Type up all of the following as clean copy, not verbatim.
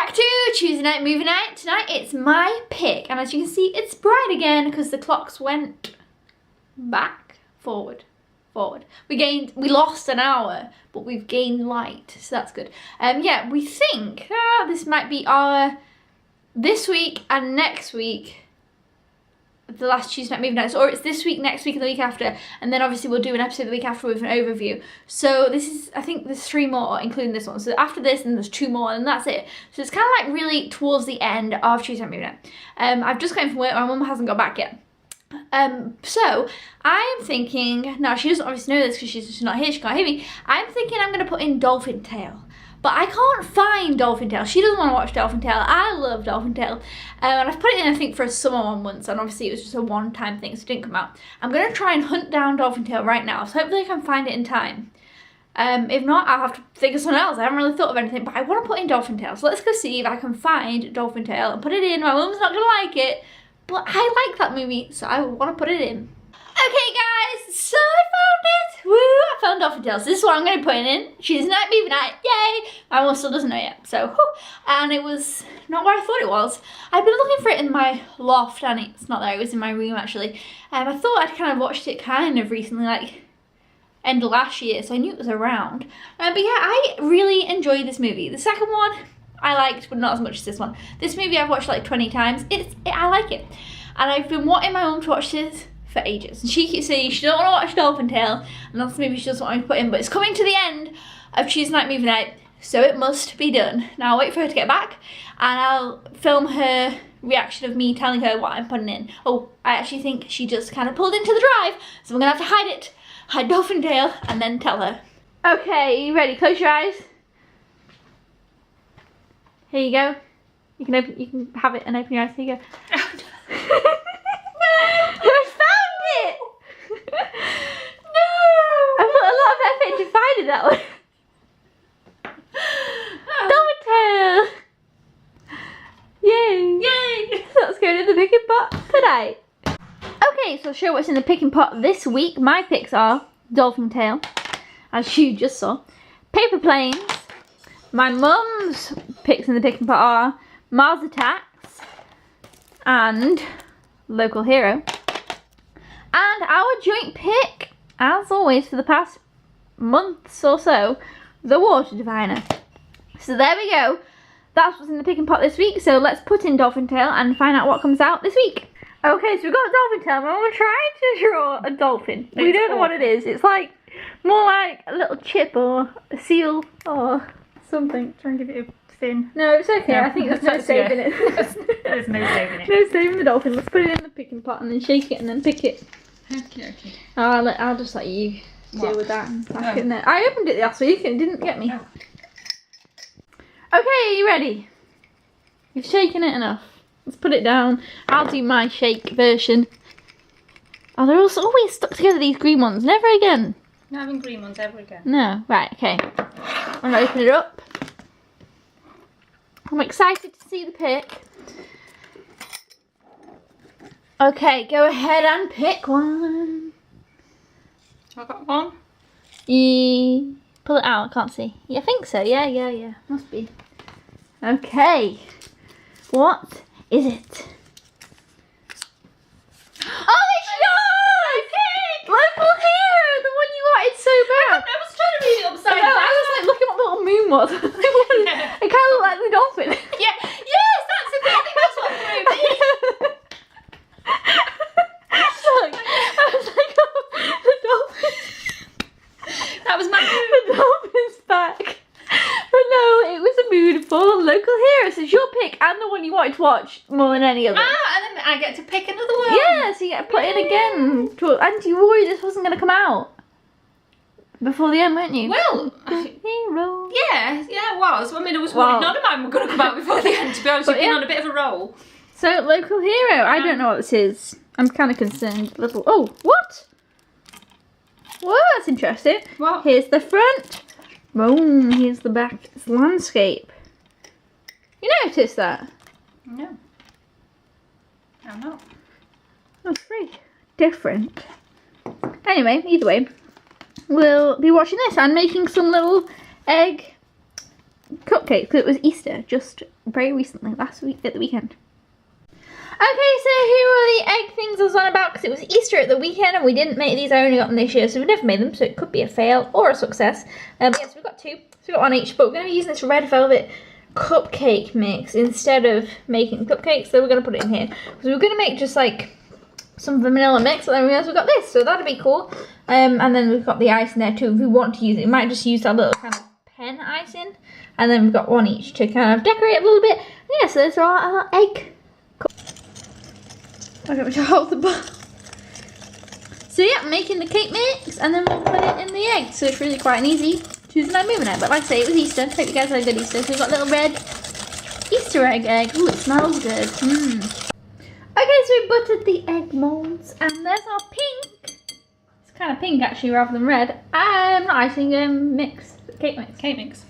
Back to Tuesday night movie night. Tonight it's my pick, and as you can see, it's bright again because the clocks went back, forward. We lost an hour, but we've gained light, so that's good. Yeah, we think this might be our this week and next week, the last Tuesday night movie nights, or it's this week, next week, and the week after, and then obviously we'll do an episode the week after with an overview. So this is, I think there's 3 more, including this one. So after this, then there's 2 more, and that's it. So it's kind of like really towards the end of Tuesday night movie night. I've just got in from work. My mum hasn't got back yet. So I am thinking, now she doesn't obviously know this because she's not here, she can't hear me. I'm thinking I'm going to put in Dolphin Tale. But I can't find Dolphin Tale. She doesn't want to watch Dolphin Tale. I love Dolphin Tale. And I've put it in, I think, for a summer one once. And obviously it was just a one-time thing, so it didn't come out. I'm going to try and hunt down Dolphin Tale right now. So hopefully I can find it in time. If not, I'll have to think of something else. I haven't really thought of anything. But I want to put in Dolphin Tale. So let's go see if I can find Dolphin Tale and put it in. My mum's not going to like it. But I like that movie, so I want to put it in. Okay guys, so I found it! Woo! I found Dolphin Tale. So this is what I'm going to be putting in. Tuesday night movie night. Yay! My mum still doesn't know yet. So, whew. And it was not where I thought it was. I've been looking for it in my loft, and it's not there. It was in my room actually. I thought I'd kind of watched it kind of recently, like end of last year, so I knew it was around. But yeah, I really enjoyed this movie. The second one I liked, but not as much as this one. This movie I've watched like 20 times. I like it. And I've been wanting my mum to watch this for ages. And she keeps saying she don't want to watch Dolphin Tale, and that's the movie she doesn't want me to put in, but it's coming to the end of Tuesday night movie night, so it must be done. Now I'll wait for her to get back, and I'll film her reaction of me telling her what I'm putting in. Oh, I actually think she just kind of pulled into the drive, so I'm going to have to hide Dolphin Tale, and then tell her. Okay, you ready? Close your eyes. Here you go. You can have it and open your eyes. Here you go. I found it! No! I put a lot of effort into finding that one. Dolphin Tale! Yay! Yay! That's going in the picking pot tonight. Okay, so I'll show you what's in the picking pot this week. My picks are Dolphin Tale, as you just saw. Paper Planes. My mum's picks in the picking pot are Mars Attacks and Local Hero. And our joint pick, as always for the past months or so, The Water Diviner. So there we go. That's what's in the picking pot this week. So let's put in Dolphin Tale and find out what comes out this week. Okay, so we've got Dolphin Tale. We're trying to draw a dolphin. We don't know what it is. It's like more like a little chip or a seal or something. Try and give it a thin. No, it's okay. No, I think there's no saving it. There's no saving it. No saving the dolphin. Let's put it in the picking pot and then shake it and then pick it. Okay. I'll just let you deal with that and pack it in there. I opened it last week and it didn't get me. Oh. Okay, are you ready? You've shaken it enough. Let's put it down. I'll do my shake version. Oh, they're also always stuck together, these green ones. Never again. Not having green ones ever again. No. Right, okay. I'm going to open it up. I'm excited to see the pick. Okay, go ahead and pick one. I got one. Pull it out, I can't see. Yeah, I think so. Yeah. Must be. Okay. What is it? Oh, it's yours! Local Hero, the one you wanted so bad. I was trying to read it upside down. I was like looking what the little moon was. It kind of looked like the dolphin. Yeah. Yes, that's it. I think that's what threw me. I was like, oh, the dolphin. That was my The dolphin's back. But no, it was a mood for Local Hero. So it's your pick and the one you wanted to watch more than any other. And then I get to pick another one. Yeah, so you get to put it again. And you were worried this wasn't going to come out before the end, weren't you? Well, Hero. yeah, it was. I mean, I was worried none of mine were going to come out before the end, to be honest. You've been on a bit of a roll. So, Local Hero. I don't know what this is. I'm kind of concerned. Oh, what? Well, that's interesting. What? Here's the front. Boom, here's the back. It's landscape. You noticed that? No. I'm not. That's very different. Anyway, either way, we'll be watching this and making some little egg cupcakes. It was Easter just very recently, last week at the weekend. Okay, so here are the egg things I was on about because it was Easter at the weekend and we didn't make these. I only got them this year, so we never made them, so it could be a fail or a success. But yes, we've got 2, so we've got 1 each, but we're going to be using this red velvet cupcake mix instead of making cupcakes, so we're going to put it in here. So we're going to make just like some vanilla mix, and then we also got this, so that'd be cool. And then we've got the ice in there too if we want to use it. We might just use that little kind of pen icing, and then we've got 1 each to kind of decorate a little bit. And yeah, so those are our egg. Okay, we should hold the bar. So yeah, I'm making the cake mix and then we'll put it in the egg. So it's really quite an easy Tuesday night moving night. But like I say, it was Easter. Hope you guys had a good Easter. So we've got little red Easter egg. Ooh, it smells good. Okay, so we buttered the egg molds and there's our pink. It's kind of pink actually rather than red. Not icing, mix. Cake mix. Cake mix.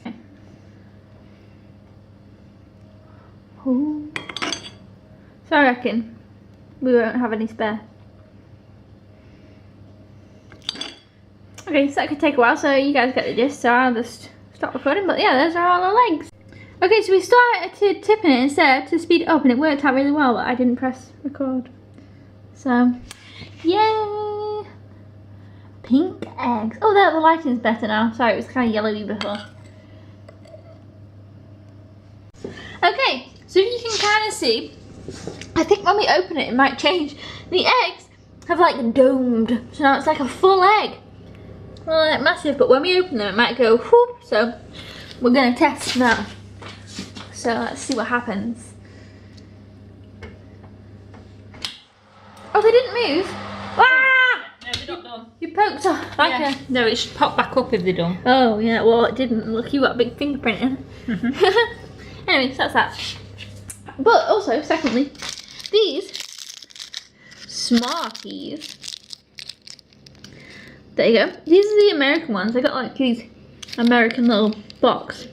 Ooh. So I reckon we won't have any spare. Okay, so that could take a while, so you guys get the gist, so I'll just stop recording. But yeah, those are all the legs. Okay, so we started tipping it instead to speed it up, and it worked out really well, but I didn't press record. So, yay! Pink eggs. Oh, the lighting's better now. Sorry, it was kind of yellowy before. Okay, so you can kind of see, I think when we open it, it might change. The eggs have like domed, so now it's like a full egg. Well, like massive, but when we open them, it might go whoop. So we're gonna test now. So let's see what happens. Oh, they didn't move. Ah! No, they're not done. You poked off. Yeah. No, it should pop back up if they're done. Oh yeah, well it didn't. Look, you got a big fingerprint in. Anyway, so that's that. But also, secondly, these Smarties. There you go. These are the American ones. I got like these American little box.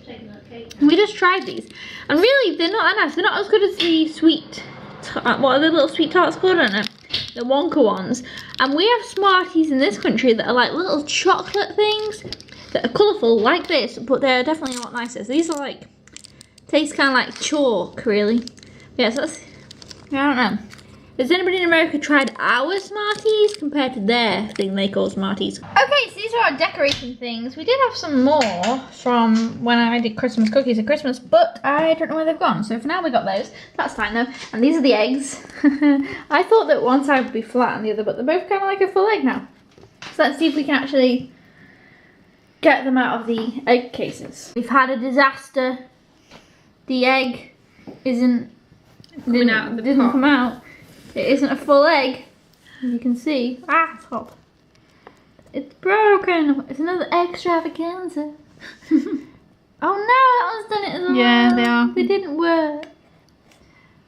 We just tried these, and really they're not that nice. They're not as good as the sweet. What are the little sweet tarts called? I don't know. The Wonka ones. And we have Smarties in this country that are like little chocolate things that are colourful like this, but they're definitely a lot nicer. So these are like, taste kind of like chalk, really. Yeah, so that's, I don't know. Has anybody in America tried our Smarties compared to their thing they call Smarties? Okay, so these are our decorating things. We did have some more from when I did Christmas cookies at Christmas, but I don't know where they've gone. So for now we got those. That's fine though. And these are the eggs. I thought that one side would be flat and the other, but they're both kind of like a full egg now. So let's see if we can actually get them out of the egg cases. We've had a disaster. The egg didn't come out. It isn't a full egg, as you can see. Ah, it's hot. It's broken. It's another extravaganza. Oh no, that one's done it as well. Yeah, they are. They didn't work.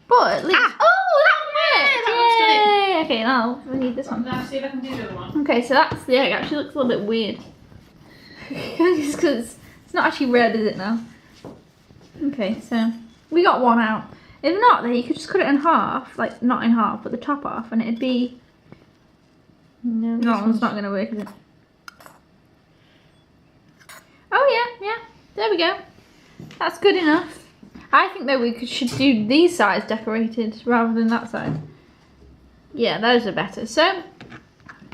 But at least. Ah! Oh, that worked! That one's done it. Okay, now we need this one. Now see if I can do the other one. Okay, so that's the egg. Actually looks a little bit weird. Because it's not actually red, is it now? Okay, so we got one out. If not, then you could just cut it in half, like not in half, but the top off, and it'd be. No, this one's not going to work, is it? Oh yeah, there we go. That's good enough. I think that we should do these sides decorated rather than that side. Yeah, those are better. So,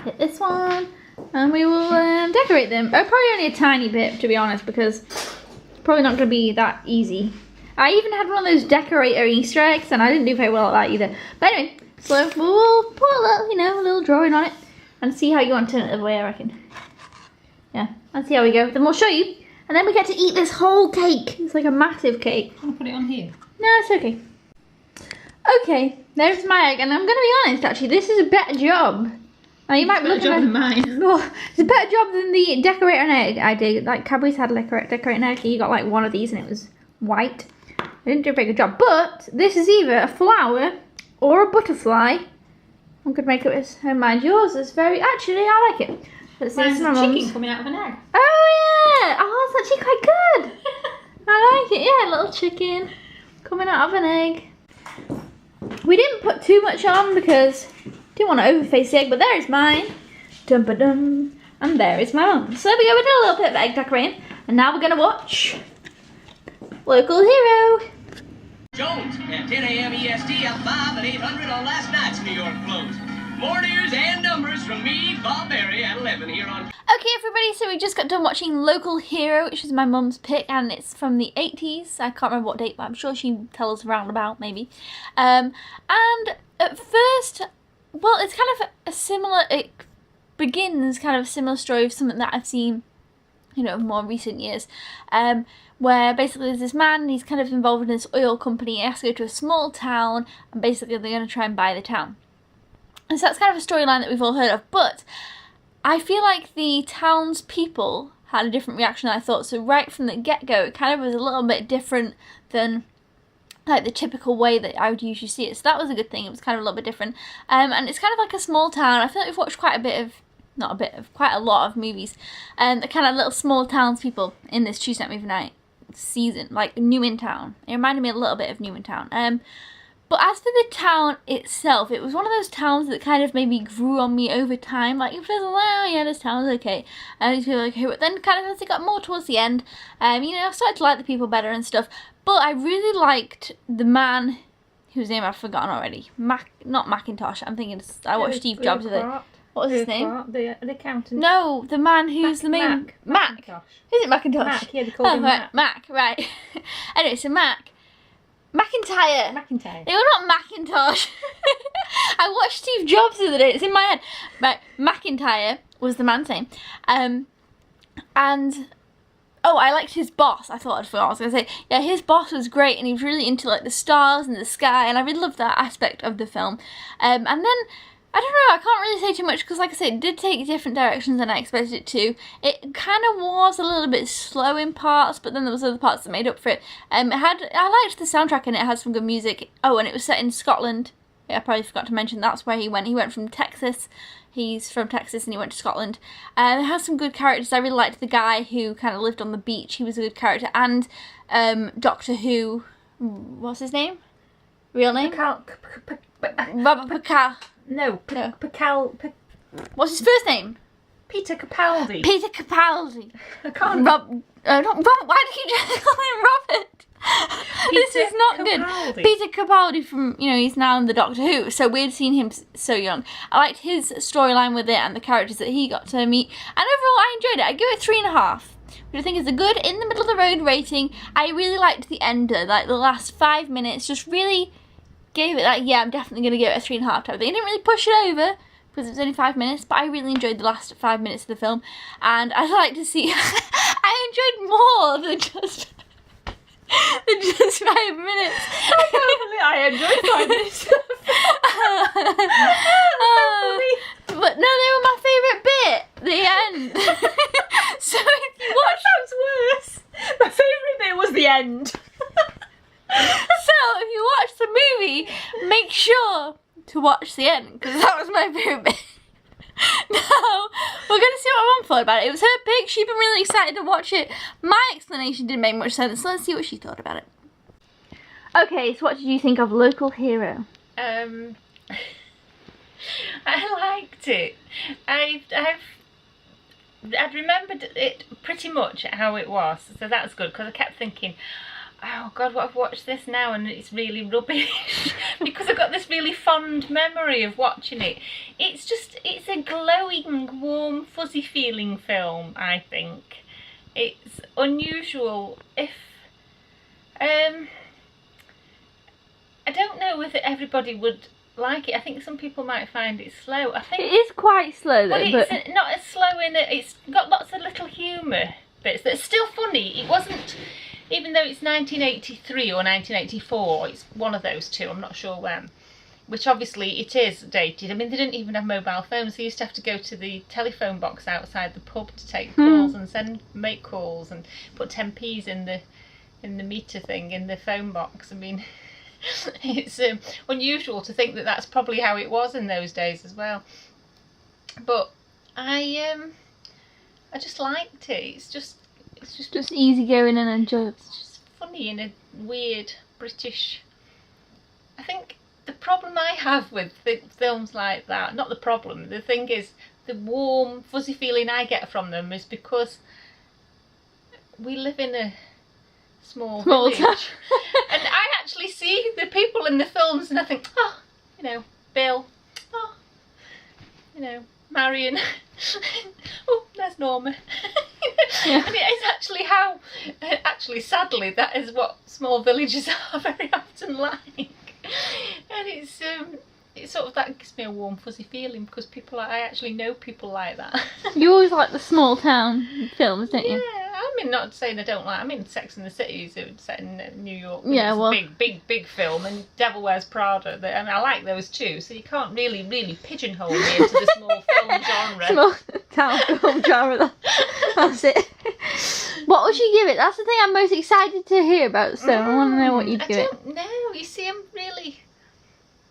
hit this one, and we will decorate them. Oh, probably only a tiny bit, to be honest, because it's probably not going to be that easy. I even had one of those decorator Easter eggs, and I didn't do very well at that either. But anyway, so we'll put a little, a little drawing on it, and see how you want to turn it the way, I reckon. Yeah, and see how we go. Then we'll show you, and then we get to eat this whole cake. It's like a massive cake. I'll put it on here. No, it's okay. Okay, there's my egg, and I'm going to be honest, actually, this is a better job. Now you might be looking at mine. Oh, it's a better job than the decorator and egg I did. Like Cadbury's had a decorator and egg, you got like one of these, and it was white. I didn't do a very good job, but this is either a flower or a butterfly. I'm gonna make it with, oh, mind yours is very, actually I like it. Let's see, Mine's my a mum's. chicken coming out of an egg. Oh yeah, oh that's actually quite good. I like it, yeah, a little chicken coming out of an egg. We didn't put too much on because I didn't want to overface the egg, but there is mine. Dum ba dum, and there is my mum. So there we go, we did a little bit of egg decorating, and now we're gonna watch Local hero. Jones at 10 a.m. EST up 5 and 800 on last night's New York flows. More news and numbers from me, Bob Berry, at 11 here on... Okay everybody, so we just got done watching Local Hero, which is my mum's pick, and it's from the 80s. I can't remember what date, but I'm sure she'd tell us around about, maybe. And at first, well, it's kind of a similar, it begins kind of a similar story of something that I've seen, you know, more recent years. Where basically there's this man, and he's kind of involved in this oil company. He has to go to a small town, and basically they're going to try and buy the town. And so that's kind of a storyline that we've all heard of, but I feel like the townspeople had a different reaction than I thought. So right from the get-go, it kind of was a little bit different than like the typical way that I would usually see it. So that was a good thing. It was kind of a little bit different. And it's kind of like a small town. I feel like we've watched quite a lot of movies. The kind of little small townspeople in this Tuesday Night Movie Night season, like New in Town. It reminded me a little bit of New in Town. But as for the town itself, it was one of those towns that kind of maybe grew on me over time. Like, it feels like, oh yeah, this town's okay. And these people are okay. But then kind of as it got more towards the end, you know, I started to like the people better and stuff. But I really liked the man whose name I've forgotten already. Not Macintosh. I'm thinking, I watched Steve Jobs with it. What was his name? The accountant. No, the man who's the main... Mac. Is it Macintosh? Mac, yeah, they called him right, Mac, right. Anyway, so McIntyre. They were not Macintosh. I watched Steve Jobs the other day. It's in my head. Right, McIntyre was the man's name. And... Oh, I liked his boss. I thought I'd forgot what I was going to say. Yeah, his boss was great, and he was really into like the stars and the sky, and I really loved that aspect of the film. And then, I don't know, I can't really say too much because, like I said, it did take different directions than I expected it to. It kind of was a little bit slow in parts, but then there was other parts that made up for it. I liked the soundtrack, and it had some good music. Oh, and it was set in Scotland. Yeah, I probably forgot to mention that's where he went. He went from Texas. He's from Texas and he went to Scotland. It has some good characters. I really liked the guy who kind of lived on the beach. He was a good character. And Doctor Who, what's his name? Real name? Robert Pacal. No. What's his first name? Peter Capaldi. Peter Capaldi. I can't. Not Robert. Why did you just call him Robert? This is not Capaldi. Good. Peter Capaldi from, you know, he's now in the Doctor Who, so weird seeing him so young. I liked his storyline with it and the characters that he got to meet, and overall I enjoyed it. I give it 3.5, which I think is a good in the middle of the road rating. I really liked the ender, like the last 5 minutes, just really gave it that, yeah, I'm definitely going to give it a 3.5 type of thing. I didn't really push it over, because it was only 5 minutes, but I really enjoyed the last 5 minutes of the film, and I'd like to see, I enjoyed more than just 5 minutes. I enjoyed 5 minutes. But no, they were my favourite bit, the end. So if you watch... That sounds worse. My favourite bit was the end. So if you watch the movie, make sure to watch the end, because that was my favourite bit. Now, we're going to see what Mum thought about it. It was her pick. She'd been really excited to watch it. My explanation didn't make much sense, so let's see what she thought about it. Okay, so what did you think of Local Hero? I liked it. I'd remembered it pretty much how it was, so that's good, because I kept thinking, oh God, what I've watched this now and it's really rubbish because I've got this really fond memory of watching it. It's a glowing, warm, fuzzy feeling film, I think. It's unusual. I don't know whether everybody would like it. I think some people might find it slow. I think it is quite slow though, but it's not as slow in it. It's got lots of little humour bits that's still funny. It wasn't, even though it's 1983 or 1984, it's one of those two, I'm not sure when, which obviously it is dated. I mean, they didn't even have mobile phones. They used to have to go to the telephone box outside the pub to take calls and make calls and put 10p's in the meter thing in the phone box. I mean, it's unusual to think that that's probably how it was in those days as well. But I just liked it. It's just easy going and enjoyable. It's just funny in a weird British. I think the problem I have with films like that, not the problem, the thing is, the warm, fuzzy feeling I get from them is because we live in a small Small village. And I actually see the people in the films and I think, oh, you know, Bill, oh, you know, Marion, oh, there's Norma. Yeah. And it is actually how, sadly, that is what small villages are very often like. And it's sort of, that gives me a warm fuzzy feeling because I actually know people like that. You always like the small town films, don't you? Yeah, I mean, not saying I don't like. I mean, Sex and the City is set in New York. Yeah, it's well, a big film, and Devil Wears Prada. I mean, I like those too. So you can't really pigeonhole me into the small film genre. small town film genre. That's it. What would you give it? That's the thing I'm most excited to hear about. So I want to know what you'd give it. I don't know. You see, I'm really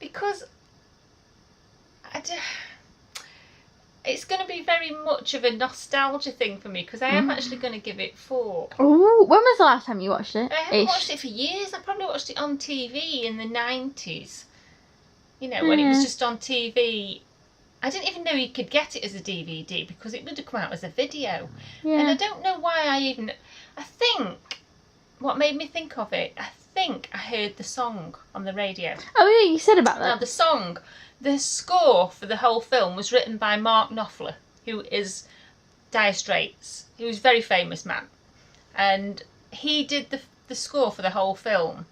because it's going to be very much of a nostalgia thing for me because I am actually going to give it 4. Ooh, when was the last time you watched it? I haven't watched it for years. I probably watched it on TV in the 90s. You know, when it was just on TV. I didn't even know you could get it as a DVD because it would have come out as a video. Yeah. And I don't know why I think what made me think of it, I think I heard the song on the radio. Oh yeah, you said about Now that. The score for the whole film was written by Mark Knopfler, who is Dire Straits. He was a very famous man. And he did the score for the whole film.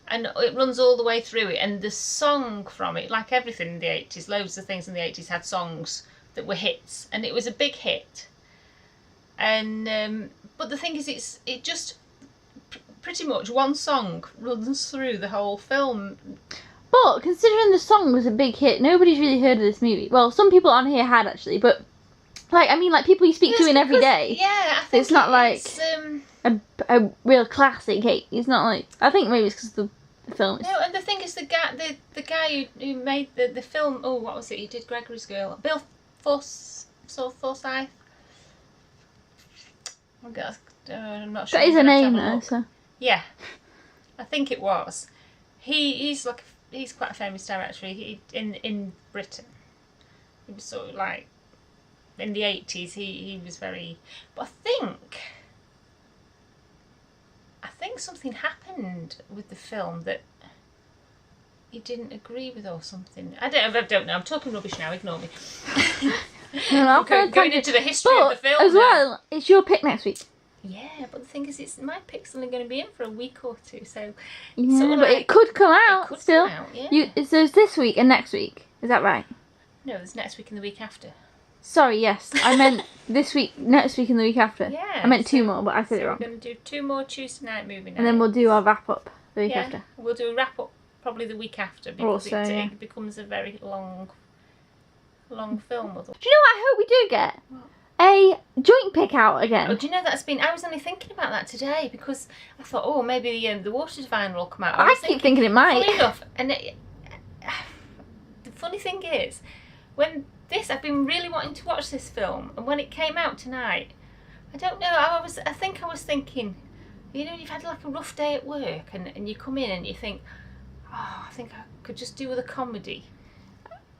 And it runs all the way through it. And the song from it, like everything in the 80s, loads of things in the 80s had songs that were hits. And it was a big hit. And but the thing is, it just pretty much one song runs through the whole film. But considering the song was a big hit, nobody's really heard of this movie. Well, some people on here had actually, but like people you speak to in every day. Yeah, I think it's not like a real classic hit. It's not like, I think maybe it's because the film is. No, and the thing is, the guy who made the film. Oh, what was it? He did Gregory's Girl. Bill Forsyth. I'm not sure. That is a name though. So. Yeah, I think it was. He's quite a famous director. In Britain. He was sort of like in the 80s. He was very. But I think something happened with the film that he didn't agree with or something. I don't know. I'm talking rubbish now. Ignore me. Going into the history of the film as well. It's your pick next week. Yeah, but the thing is, my pick's only going to be in for a week or two, so. Yeah, sort of but it could come out still. Come out, yeah. So it's this week and next week. Is that right? No, it's next week and the week after. Sorry, yes. I meant this week, next week and the week after. Yeah. I meant 2 more, but I said it wrong. We're going to do 2 more Tuesday night movie nights. And then we'll do our wrap up the week after. We'll do a wrap up probably the week after because Also, it becomes a very long film. Do you know what I hope we do get? What? A joint pick out again. Oh, do you know I was only thinking about that today because I thought, oh, maybe the Water Diviner will come out. I keep thinking it might. Funny enough, and the funny thing is, I've been really wanting to watch this film, and when it came out tonight, I don't know, I think I was thinking, you know, you've had like a rough day at work, and you come in and you think, oh, I think I could just do with a comedy.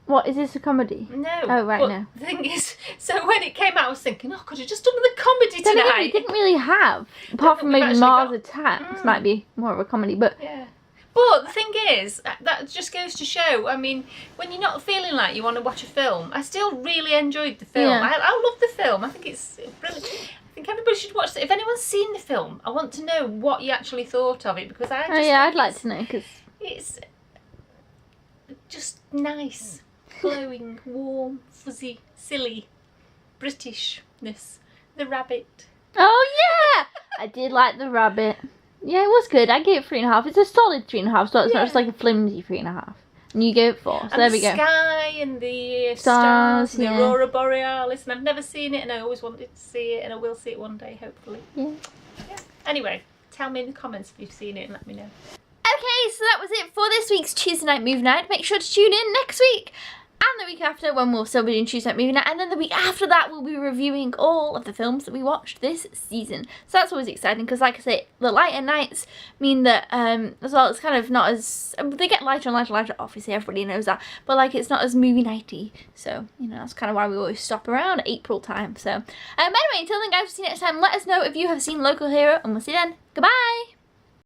What, is this a comedy? No. Oh, right, but no. The thing is, so when it came out, I was thinking, oh, could I just done with a comedy Then again, tonight? we didn't really have, apart from maybe Mars Attacks, might be more of a comedy, but. Yeah. But the thing is, that just goes to show, I mean, when you're not feeling like you want to watch a film, I still really enjoyed the film. Yeah. I love the film. I think it's brilliant. I think everybody should watch it. If anyone's seen the film, I want to know what you actually thought of it because I'd like to know because it's just nice, glowing, warm, fuzzy, silly Britishness. The rabbit. Oh yeah, I did like the rabbit. Yeah, it was good. I gave it 3.5. It's a solid 3.5, so it's not just like a flimsy 3.5. And you gave it 4, so and there we go. The sky and the stars and the Aurora Borealis, and I've never seen it, and I always wanted to see it, and I will see it one day, hopefully. Yeah. Anyway, tell me in the comments if you've seen it and let me know. Okay, so that was it for this week's Tuesday night movie night. Make sure to tune in next week. And the week after, when we'll still be doing Tuesday Night Movie Night, and then the week after that we'll be reviewing all of the films that we watched this season. So that's always exciting, because like I say, the lighter nights mean that as well, it's kind of not as, they get lighter and lighter and lighter, obviously everybody knows that, but like it's not as movie nighty. So, you know, that's kind of why we always stop around April time. So anyway, until then guys, we'll see you next time. Let us know if you have seen Local Hero, and we'll see you then. Goodbye!